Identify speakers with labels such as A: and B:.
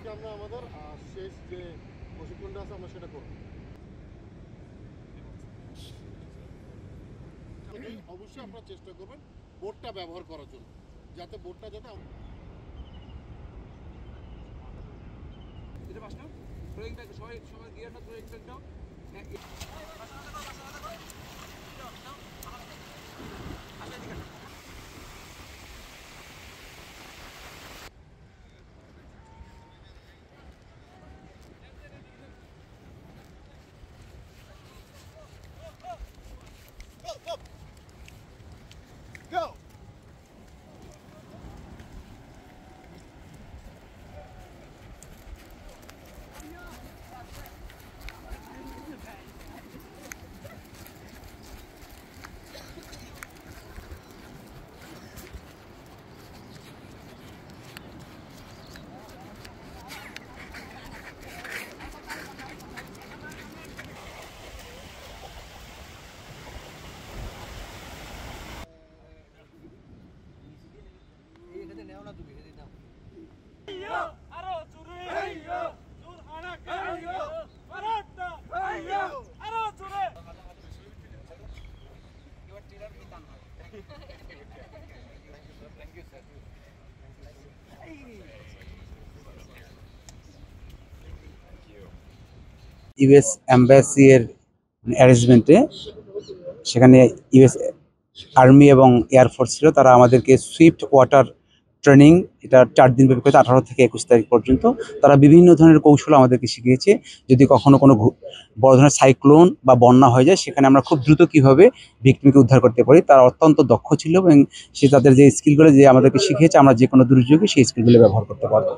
A: আজকে আমরা আমাদের শেষ যে প্রশিক্ষণটা আছে আমরা সেটা করব। অবশ্যই আপনারা চেষ্টা করবেন বোর্ডটা ব্যবহার করার জন্য, যাতে বোর্ডটা যাতে
B: সবাই গিয়ারটা থ্রোয়িং ব্যাগটাও
A: go.
C: ইউএস এম্বাসি এর অ্যারেঞ্জমেন্টে সেখানে ইউএস আর্মি এবং এয়ারফোর্স ছিল, তারা আমাদেরকে সুইফট ওয়াটার ট্রেনিং, এটা 4 দিন ব্যাপী করেছে, 18 থেকে 21 তারিখ পর্যন্ত। তারা বিভিন্ন ধরনের কৌশল আমাদেরকে শিখিয়েছে, যদি কখনো কোনো বড় ধরনের সাইক্লোন বা বন্যা হয়ে যায় সেখানে আমরা খুব দ্রুত কীভাবে ভিক্টিমকে উদ্ধার করতে পারি। তারা অত্যন্ত দক্ষ ছিল এবং সে তাদের যে স্কিলগুলো যে আমাদেরকে শিখিয়েছে, আমরা যে কোনো দুর্যোগে সেই স্কিলগুলো ব্যবহার করতে পারবো।